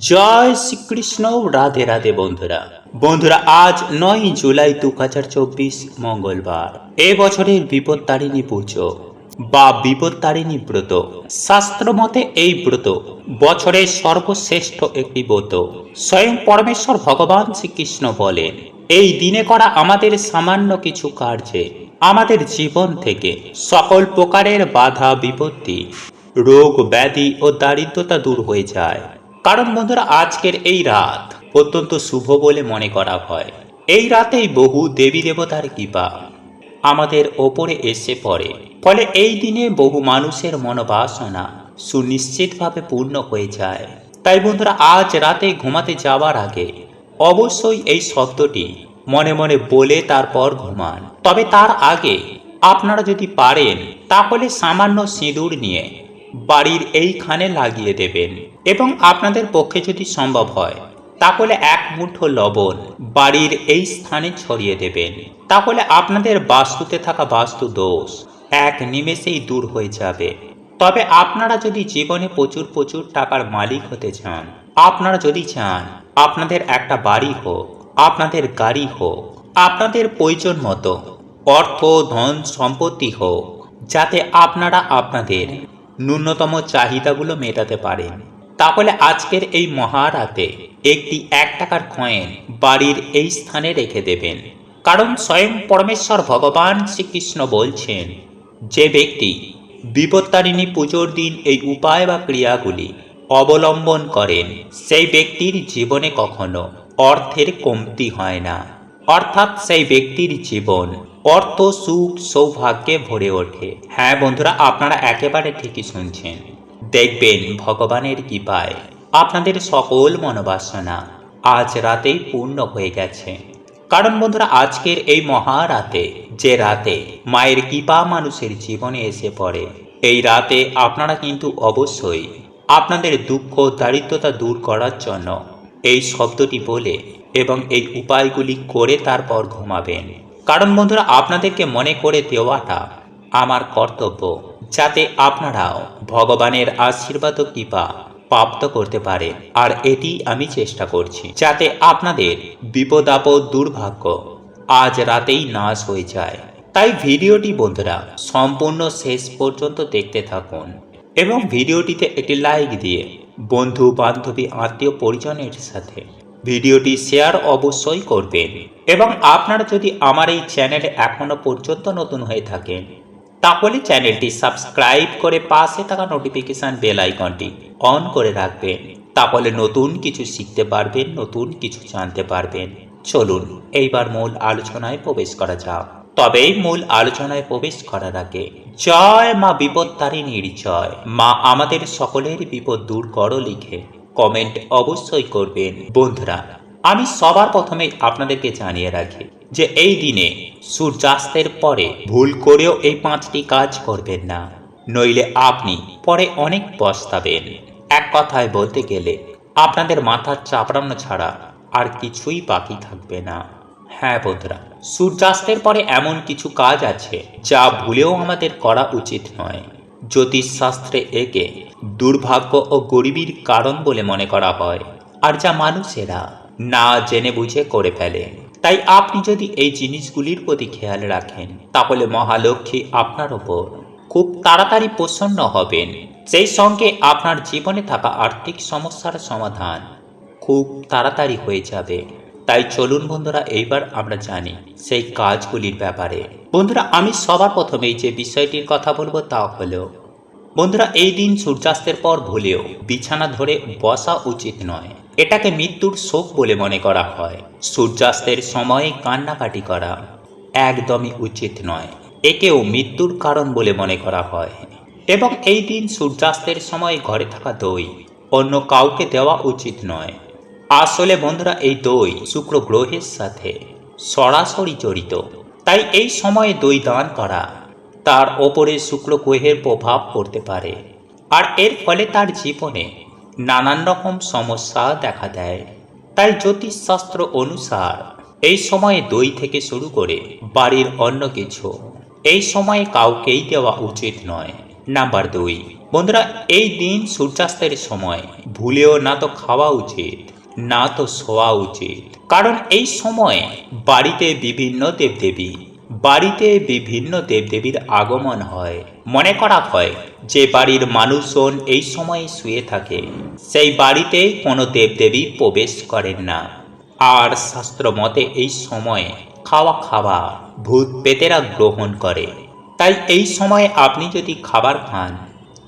জয় শ্রীকৃষ্ণ। রাধে রাধে বন্ধুরা। আজ 9 জুলাই 2024 মঙ্গলবার। এ বছরের বিপত্তারিণী পুজো বা বিপত্তারিণী ব্রত। শাস্ত্র মতে এই ব্রত বছরের সর্বশ্রেষ্ঠ একটি ব্রত। স্বয়ং পরমেশ্বর ভগবান শ্রীকৃষ্ণ বলেন, এই দিনে করা আমাদের সামান্য কিছু কার্যে আমাদের জীবন থেকে সকল প্রকারের বাধা বিপত্তি, রোগ ব্যাধি ও দারিদ্রতা দূর হয়ে যায়। কারণ বন্ধুরা, আজকের এই রাত অত্যন্ত শুভ বলে মনে করা হয়। এই রাতেই বহু দেবী দেবতার কৃপা আমাদের ওপরে এসে পড়ে। ফলে এই দিনে বহু মানুষের মনোবাসনা সুনিশ্চিতভাবে পূর্ণ হয়ে যায়। তাই বন্ধুরা, আজ রাতে ঘুমাতে যাওয়ার আগে অবশ্যই এই শব্দটি মনে মনে বলে তারপর ঘুমান। তবে তার আগে আপনারা যদি পারেন তাহলে সামান্য সিঁদুর নিয়ে বাড়ির এইখানে লাগিয়ে দেবেন, এবং আপনাদের পক্ষে যদি সম্ভব হয় তাহলে এক মুঠো লবণ বাড়ির এই স্থানে ছড়িয়ে দেবেন। তাহলে আপনাদের বাস্তুতে থাকা বাস্তু দোষ এক নিমেষেই দূর হয়ে যাবে। তবে আপনারা যদি জীবনে প্রচুর প্রচুর টাকার মালিক হতে চান, আপনারা যদি চান আপনাদের একটা বাড়ি হোক, আপনাদের গাড়ি হোক, আপনাদের প্রয়োজন মতো অর্থ ধন সম্পত্তি হোক, যাতে আপনারা আপনাদের ন্যূনতম চাহিদাগুলো মেটাতে পারেন, তাহলে আজকের এই মহারাতে একটি 1 টাকার কয়েন বাড়ির এই স্থানে রেখে দেবেন। কারণ স্বয়ং পরমেশ্বর ভগবান শ্রীকৃষ্ণ বলছেন, যে ব্যক্তি বিপত্তারিণী পুজোর দিন এই উপায় বা ক্রিয়াগুলি অবলম্বন করেন, সেই ব্যক্তির জীবনে কখনো অর্থের কমতি হয় না। অর্থাৎ সেই ব্যক্তির জীবন অর্থ সুখ সৌভাগ্যে ভরে ওঠে। হ্যাঁ বন্ধুরা, আপনারা একেবারে ঠিকই শুনছেন। দেখবেন ভগবানের কৃপায় আপনাদের সকল মনোবাসনা আজ রাতেই পূর্ণ হয়ে গেছে। কারণ বন্ধুরা, আজকের এই মহারাতে, যে রাতে মায়ের কৃপা মানুষের জীবনে এসে পড়ে, এই রাতে আপনারা কিন্তু অবশ্যই আপনাদের দুঃখ দারিদ্রতা দূর করার জন্য এই শব্দটি বলে এবং এই উপায়গুলি করে তারপর ঘুমাবেন। কারণ বন্ধুরা, আপনাদেরকে মনে করে দেওয়াটা আমার কর্তব্য, যাতে আপনারাও ভগবানের আশীর্বাদ ও কৃপা প্রাপ্ত করতে পারেন। আর এটি আমি চেষ্টা করছি যাতে আপনাদের বিপদ আপদ দুর্ভাগ্য আজ রাতেই নাশ হয়ে যায়। তাই ভিডিওটি বন্ধুরা সম্পূর্ণ শেষ পর্যন্ত দেখতে থাকুন, এবং ভিডিওটিতে একটি লাইক দিয়ে বন্ধু বান্ধবী আত্মীয় পরিজনের সাথে ভিডিওটি শেয়ার অবশ্যই করবেন। এবং আপনারা যদি আমার এই চ্যানেলে এখনো পর্যন্ত নতুন হয়ে থাকেন, তাহলে চ্যানেলটি সাবস্ক্রাইব করে পাশে থাকা নোটিফিকেশন বেল আইকনটি অন করে রাখবেন। তাহলে নতুন কিছু শিখতে পারবেন, নতুন কিছু জানতে পারবেন। চলুন এইবার মূল আলোচনায় প্রবেশ করা যাক। তবে মূল আলোচনায় প্রবেশ করার আগে জয় মা বিপত্তারিণীর জয়। মা আমাদের সকলের বিপদ দূর করো লিখে কমেন্ট অবশ্যই করবেন। বন্ধুরা, আমি সবার প্রথমেই আপনাদেরকে জানিয়ে রাখি যে এই দিনে সূর্যাস্তের পরে ভুল করেও এই 5টি কাজ করবেন না, নইলে আপনি পরে অনেক পস্তাবেন। এক কথায় বলতে গেলে আপনাদের মাথার চাপড়ানো ছাড়া আর কিছুই বাকি থাকবে না। হ্যাঁ বন্ধুরা, সূর্যাস্তের পরে এমন কিছু কাজ আছে যা ভুলেও আমাদের করা উচিত নয়। জ্যোতিষশাস্ত্রে একে দুর্ভাগ্য ও গরিবীর কারণ বলে মনে করা হয়, আর যা মানুষেরা না জেনে বুঝে করে ফেলে। তাই আপনি যদি এই জিনিসগুলির প্রতি খেয়াল রাখেন, তাহলে মহালক্ষ্মী আপনার ওপর খুব তাড়াতাড়ি প্রসন্ন হবেন। সেই সঙ্গে আপনার জীবনে থাকা আর্থিক সমস্যার সমাধান খুব তাড়াতাড়ি হয়ে যাবে। তাই চলুন বন্ধুরা, এইবার আমরা জানি সেই কাজগুলির ব্যাপারে। বন্ধুরা, আমি সবার প্রথমেই যে বিষয়টির কথা বলবো তা হলো, বন্ধুরা, এই দিন সূর্যাস্তের পর ভুলেও বিছানা ধরে বসা উচিত নয়। এটাকে মৃত্যুর শোক বলে মনে করা হয়। সূর্যাস্তের সময়ে কান্নাকাটি করা একদমই উচিত নয়। একেও মৃত্যুর কারণ বলে মনে করা হয়। এবং এই দিন সূর্যাস্তের সময় ঘরে থাকা দই অন্য কাউকে দেওয়া উচিত নয়। আসলে বন্ধুরা, এই দই শুক্র গ্রহের সাথে সরাসরি জড়িত। তাই এই সময়ে দই দান করা তার ওপরে শুক্র গ্রহের প্রভাব পড়তে পারে, আর এর ফলে তার জীবনে নানান রকম সমস্যা দেখা দেয়। তাই জ্যোতিষশাস্ত্র অনুসার এই সময়ে দই থেকে শুরু করে বাড়ির অন্য কিছু এই সময়ে কাউকেই দেওয়া উচিত নয়। নাম্বার 2, বন্ধুরা, এই দিন সূর্যাস্তের সময় ভুলেও না তো খাওয়া উচিত, না তো শোয়া উচিত। কারণ এই সময়ে বাড়িতে বিভিন্ন দেবদেবীর আগমন হয়। মনে করা হয় যে বাড়ির মানুষজন এই সময়ে শুয়ে থাকে, সেই বাড়িতে কোনো দেবদেবী প্রবেশ করেন না। আর শাস্ত্র মতে এই সময়ে খাবার ভূত পেতেরা গ্রহণ করে। তাই এই সময়ে আপনি যদি খাবার খান,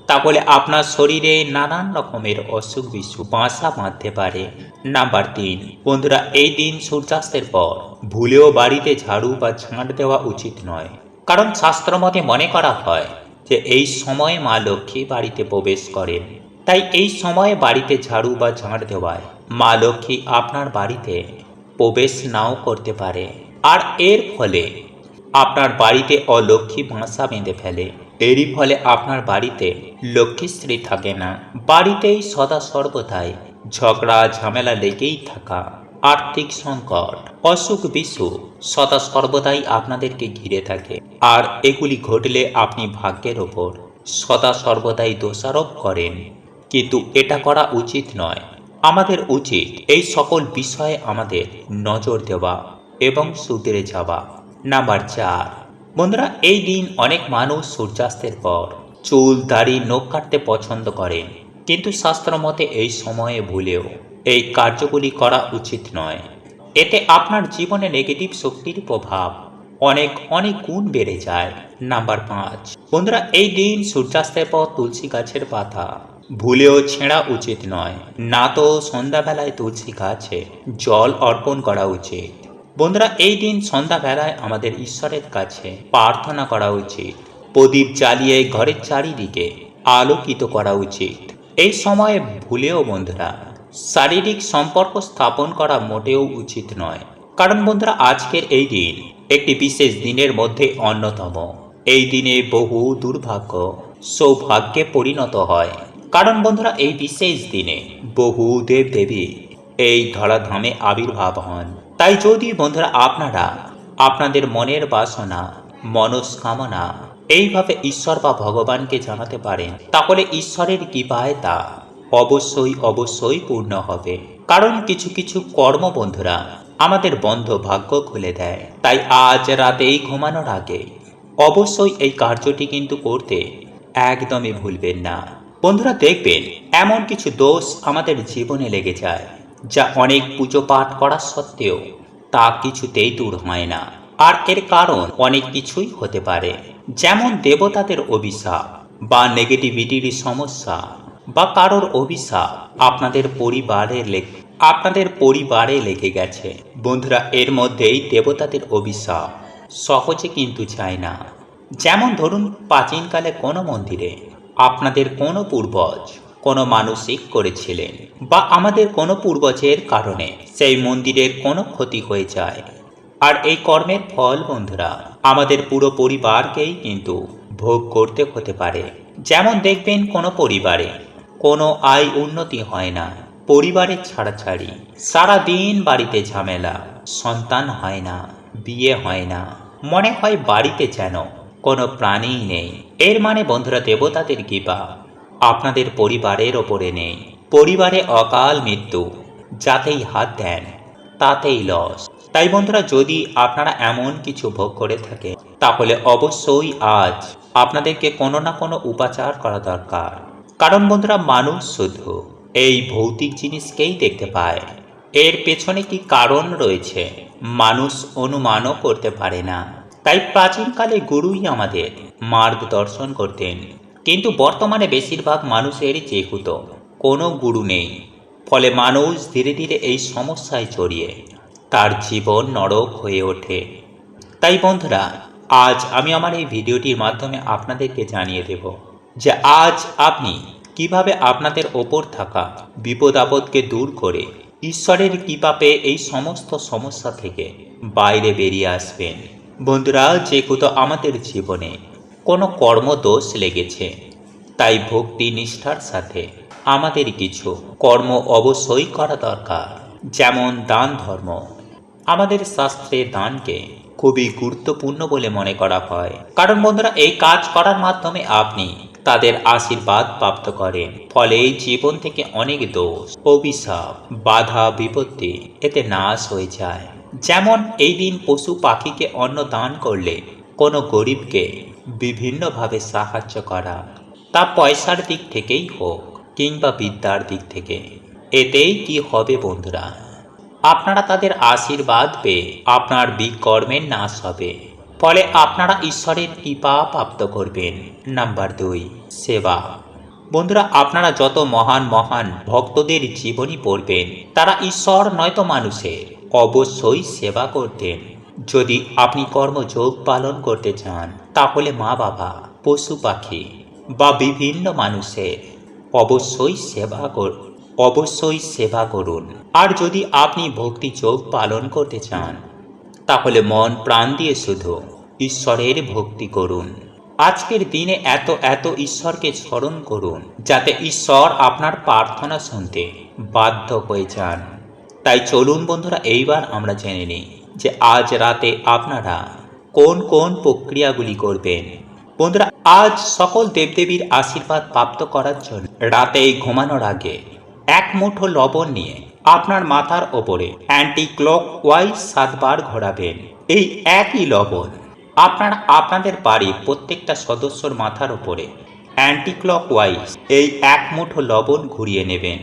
তাহলে আপনার শরীরে নানান রকমের অসুখ বিসুখ বাসা বাঁধতে পারে। নাম্বার 3, বন্ধুরা, এই দিন সূর্যাস্তের পর ভুলেও বাড়িতে ঝাড়ু বা ঝাঁট দেওয়া উচিত নয়। কারণ শাস্ত্র মতে মনে করা হয় যে এই সময়ে মা লক্ষ্মী বাড়িতে প্রবেশ করেন। তাই এই সময়ে বাড়িতে ঝাড়ু বা ঝাঁট দেওয়ায় মা লক্ষ্মী আপনার বাড়িতে প্রবেশ নাও করতে পারে। আর এর ফলে আপনার বাড়িতে অলক্ষ্মী বাসা বেঁধে ফেলে। এরই ফলে আপনার বাড়িতে লক্ষ্মীশ্রী থাকে না। বাড়িতেই সদা সর্বদাই ঝগড়া ঝামেলা লেগেই থাকা, আর্থিক সংকট, অসুখ বিসুখ সদা সর্বদাই আপনাদেরকে ঘিরে থাকে। আর এগুলি ঘটলে আপনি ভাগ্যের ওপর সদা সর্বদাই দোষারোপ করেন, কিন্তু এটা করা উচিত নয়। আমাদের উচিত এই সকল বিষয়ে আমাদের নজর দেওয়া এবং শুধরে যাওয়া। নাম্বার 4, বন্ধুরা, এই দিন অনেক মানুষ সূর্যাস্তের পর চুল দাড়ি নখ কাটতে পছন্দ করেন, কিন্তু শাস্ত্র মতে এই সময়ে ভুলেও এই কার্যগুলি করা উচিত নয়। এতে আপনার জীবনে নেগেটিভ শক্তির প্রভাব অনেক অনেক গুণ বেড়ে যায়। নাম্বার 5, বন্ধুরা, এই দিন সূর্যাস্তের পর তুলসী গাছের পাতা ভুলেও ছেঁড়া উচিত নয়, না তো সন্ধ্যাবেলায় তুলসী গাছে জল অর্পণ করা উচিত। বন্ধুরা, এই দিন সন্ধ্যাবেলায় আমাদের ঈশ্বরের কাছে প্রার্থনা করা উচিত। প্রদীপ জ্বালিয়ে ঘরের চারিদিকে আলোকিত করা উচিত। এই সময়ে ভুলেও বন্ধুরা শারীরিক সম্পর্ক স্থাপন করা মোটেও উচিত নয়। কারণ বন্ধুরা, আজকের এই দিন একটি বিশেষ দিনের মধ্যে অন্যতম। এই দিনে বহু দুর্ভাগ্য সৌভাগ্যে পরিণত হয়। কারণ বন্ধুরা, এই বিশেষ দিনে বহু দেবদেবী এই ধরাধামে আবির্ভাব হন। তাই যদি বন্ধুরা আপনারা আপনাদের মনের বাসনা মনস্কামনা এইভাবে ঈশ্বর বা ভগবানকে জানাতে পারেন, তাহলে ঈশ্বরের কৃপায় তা অবশ্যই পূর্ণ হবে। কারণ কিছু কিছু কর্ম বন্ধুরা আমাদের বন্ধ ভাগ্য খুলে দেয়। তাই আজ রাতেই ঘুমানোর আগে অবশ্যই এই কার্যটি কিন্তু করতে একদমই ভুলবেন না। বন্ধুরা, দেখবেন এমন কিছু দোষ আমাদের জীবনে লেগে যায়, যা অনেক পুজো পাঠ করা সত্ত্বেও তা কিছুতেই দূর হয় না। আর এর কারণ অনেক কিছুই হতে পারে, যেমন দেবতাদের অভিশাপ বা নেগেটিভিটির সমস্যা বা কারোর অভিশাপ আপনাদের পরিবারে লেগে গেছে। বন্ধুরা, এর মধ্যেই দেবতাদের অভিশাপ সহজে কিন্তু যায় না। যেমন ধরুন, প্রাচীনকালে কোনো মন্দিরে আপনাদের কোনো পূর্বজ কোনো মানসিক করেছিলেন, বা আমাদের কোনো পূর্বজের কারণে সেই মন্দিরের কোনো ক্ষতি হয়ে যায়। আর এই কর্মের ফল বন্ধুরা আমাদের পুরো পরিবারকেই কিন্তু ভোগ করতে হতে পারে। যেমন দেখবেন কোনো পরিবারে কোনো আয় উন্নতি হয় না, পরিবারের ছাড়াছাড়ি, সারাদিন বাড়িতে ঝামেলা, সন্তান হয় না, বিয়ে হয় না, মনে হয় বাড়িতে যেন কোনো প্রাণীই নেই। এর মানে বন্ধুরা দেবতাদের কৃপা আপনাদের পরিবারের ওপরে নেই। পরিবারে অকাল মৃত্যু, যাতেই হাত দেন তাতেই লস। তাই বন্ধুরা, যদি আপনারা এমন কিছু ভোগ করে থাকেন, তাহলে অবশ্যই আজ আপনাদেরকে কোনো না কোনো উপাচার করা দরকার। কারণ বন্ধুরা, মানুষ শুধু এই ভৌতিক জিনিসকেই দেখতে পায়, এর পেছনে কি কারণ রয়েছে মানুষ অনুমানও করতে পারে না। তাই প্রাচীনকালে গুরুই আমাদের মার্গদর্শন করতেন, কিন্তু বর্তমানে বেশিরভাগ মানুষের যেহেতু কোনো গুরু নেই, ফলে মানুষ ধীরে ধীরে এই সমস্যায় জড়িয়ে তার জীবন নরক হয়ে ওঠে। তাই বন্ধুরা, আজ আমি আমার এই ভিডিওটির মাধ্যমে আপনাদেরকে জানিয়ে দেব যে আজ আপনি কিভাবে আপনাদের ওপর থাকা বিপদ আপদকে দূর করে ঈশ্বরের কৃপা পেয়ে এই সমস্ত সমস্যা থেকে বাইরে বেরিয়ে আসবেন। বন্ধুরা, যেহেতু আমাদের জীবনে কোনো কর্মদোষ লেগেছে, তাই ভক্তি নিষ্ঠার সাথে আমাদের কিছু কর্ম অবশ্যই করা দরকার, যেমন দান ধর্ম। আমাদের শাস্ত্রে দানকে খুবই গুরুত্বপূর্ণ বলে মনে করা হয়। কারণ বন্ধুরা, এই কাজ করার মাধ্যমে আপনি তাদের আশীর্বাদ প্রাপ্ত করেন। ফলে জীবন থেকে অনেক দোষ, অভিশাপ, বাধা বিপত্তি এতে নাশ হয়ে যায়। যেমন এই দিন পশু পাখিকে অন্ন দান করলে, কোনো গরিবকে বিভিন্নভাবে সাহায্য করা, তা পয়সার দিক থেকেই হোক কিংবা বিদ্যার দিক থেকে, এতেই কি হবে বন্ধুরা, আপনারা তাদের আশীর্বাদ পেয়ে আপনার বিকর্মের নাশ হবে। ফলে আপনারা ঈশ্বরের কৃপা প্রাপ্ত করবেন। নাম্বার 2, সেবা। বন্ধুরা, আপনারা যত মহান মহান ভক্তদের জীবনী পড়বেন, তারা ঈশ্বর নয়তো মানুষের অবশ্যই সেবা করতেন। যদি আপনি কর্মযোগ পালন করতে চান, তাহলে মা বাবা, পশু পাখি বা বিভিন্ন মানুষের অবশ্যই সেবা করুন। আর যদি আপনি ভক্তি যোগ পালন করতে চান, তাহলে মন প্রাণ দিয়ে শুধু ঈশ্বরের ভক্তি করুন। আজকের দিনে এত ঈশ্বরকে স্মরণ করুন, যাতে ঈশ্বর আপনার প্রার্থনা শুনতে বাধ্য হয়ে যান। তাই চলুন বন্ধুরা, এইবার আমরা জেনে নিই যে আজ রাতে আপনারা কোন কোন প্রক্রিয়াগুলি করবেন। বন্ধুরা, আজ সকল দেবদেবীর আশীর্বাদ প্রাপ্ত করার জন্য রাতে ঘুমানোর আগে 1 মুঠো লবণ নিয়ে আপনার মাথার ওপরে অ্যান্টি ক্লক ওয়াইজ 7 বার ঘোরাবেন। এই একই লবণ আপনারা আপনাদের বাড়ির প্রত্যেকটা সদস্যর মাথার ওপরে অ্যান্টি ক্লক ওয়াইজ এই 1 মুঠো লবণ ঘুরিয়ে নেবেন।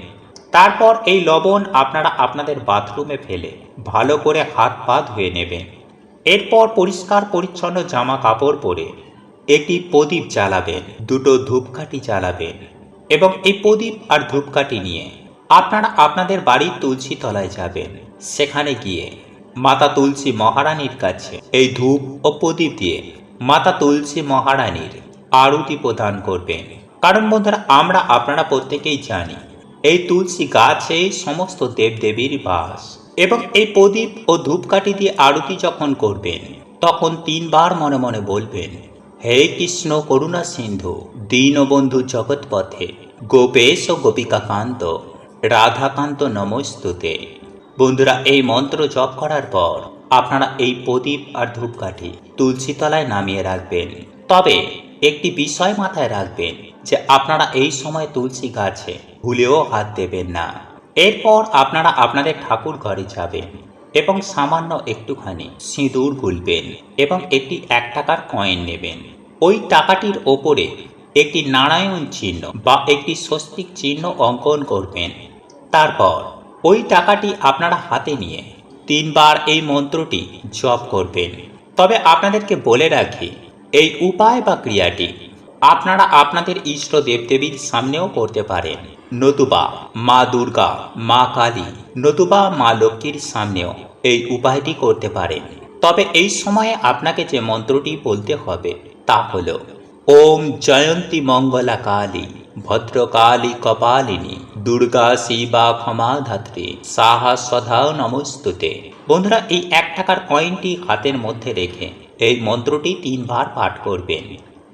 তারপর এই লবণ আপনারা আপনাদের বাথরুমে ফেলে ভালো করে হাত পা ধুয়ে নেবেন। এরপর পরিষ্কার পরিচ্ছন্ন জামা কাপড় পরে একটি প্রদীপ জ্বালাবেন, 2টো ধূপকাঠি জ্বালাবেন এবং এই প্রদীপ আর ধূপকাঠি নিয়ে আপনারা আপনাদের বাড়ির তুলসী তলায় যাবেন। সেখানে গিয়ে মাতা তুলসী মহারানীর কাছে এই ধূপ ও প্রদীপ দিয়ে মাতা তুলসী মহারানীর আরতি প্রদান করবেন। কারণ বন্ধুরা, আপনারা প্রত্যেকেই জানি এই তুলসী গাছে সমস্ত দেবদেবীর বাস। এবং এই প্রদীপ ও ধূপকাঠি দিয়ে আরতি যখন করবেন, তখন 3 বার মনে মনে বলবেন, হে কৃষ্ণ করুণা সিন্ধু দীনবন্ধু জগৎপথে গোপেশ ও গোপিকাকান্ত রাধাকান্ত নমস্তুতে। বন্ধুরা, এই মন্ত্র জপ করার পর আপনারা এই প্রদীপ আর ধূপকাঠি তুলসী তলায় নামিয়ে রাখবেন। তবে একটি বিষয় মাথায় রাখবেন যে আপনারা এই সময় তুলসী গাছে ভুলেও হাত দেবেন না। এরপর আপনারা আপনাদের ঠাকুর ঘরে যাবেন এবং সামান্য একটুখানি সিঁদুর গুলবেন এবং একটি 1 টাকার কয়েন নেবেন। ওই টাকাটির ওপরে একটি নারায়ণ চিহ্ন বা একটি স্বস্তিক চিহ্ন অঙ্কন করবেন। তারপর ওই টাকাটি আপনারা হাতে নিয়ে 3 বার এই মন্ত্রটি জপ করবেন। তবে আপনাদেরকে বলে রাখি, এই উপায় বা ক্রিয়াটি আপনারা আপনাদের ইষ্ট দেবদেবীর সামনেও করতে পারেন, নতুবা মা দুর্গা, মা কালী, নতুবা মা লক্ষ্মীর সামনেও এই উপায়টি করতে পারেন। তবে এই সময়ে আপনাকে যে মন্ত্রটি বলতে হবে তা হল ওম জয়ন্তী মঙ্গলা কালী ভদ্রকালী কপালিনী দুর্গা শিবা ক্ষমা ধাত্রী সাহা সদা নমস্তুতে। বন্ধুরা, এই 1 টাকার কয়েনটি হাতের মধ্যে রেখে এই মন্ত্রটি 3 বার পাঠ করবেন।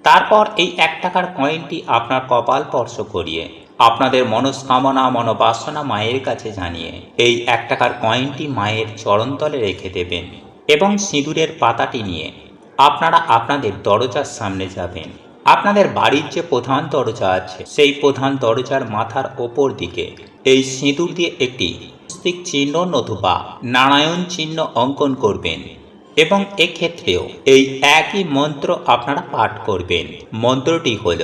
তারপর এই 1 টাকার কয়েনটি আপনার কপাল স্পর্শ করিয়ে আপনাদের মনস্কামনা মনোবাসনা মায়ের কাছে জানিয়ে এই 1 টাকার কয়েনটি মায়ের চরণতলে রেখে দেবেন এবং সিঁদুরের পাতাটি নিয়ে আপনারা আপনাদের দরজার সামনে যাবেন। আপনাদের বাড়ির যে প্রধান দরজা আছে, সেই প্রধান দরজার মাথার ওপর দিকে এই সিঁদুর দিয়ে একটি স্বস্তিক চিহ্ন নতুবা নারায়ণ চিহ্ন অঙ্কন করবেন এবং এক্ষেত্রেও এই একই মন্ত্র আপনারা পাঠ করবেন। মন্ত্রটি হল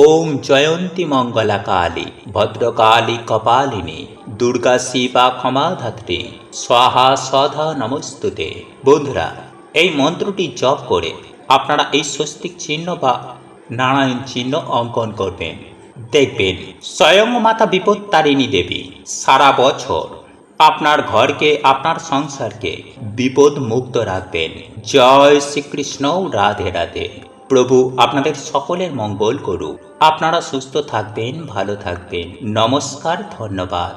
ওম জয়ন্তী মঙ্গলা কালী ভদ্রকালী কপালিনী দুর্গা শিবা ক্ষমা ধাত্রী স্বাহা সদা নমস্তুতে। বন্ধুরা, এই মন্ত্রটি জপ করে আপনারা এই স্বস্তিক চিহ্ন বা নারায়ণ চিহ্ন অঙ্কন করবেন। দেখবেন স্বয়ং মাতা বিপত্তারিণী দেবী সারা বছর আপনার ঘরকে, আপনার সংসারকে বিপদ মুক্ত রাখবেন। জয় শ্রীকৃষ্ণ, রাধে রাধে। প্রভু আপনাদের সকলের মঙ্গল করুক। আপনারা সুস্থ থাকবেন, ভালো থাকবেন। নমস্কার, ধন্যবাদ।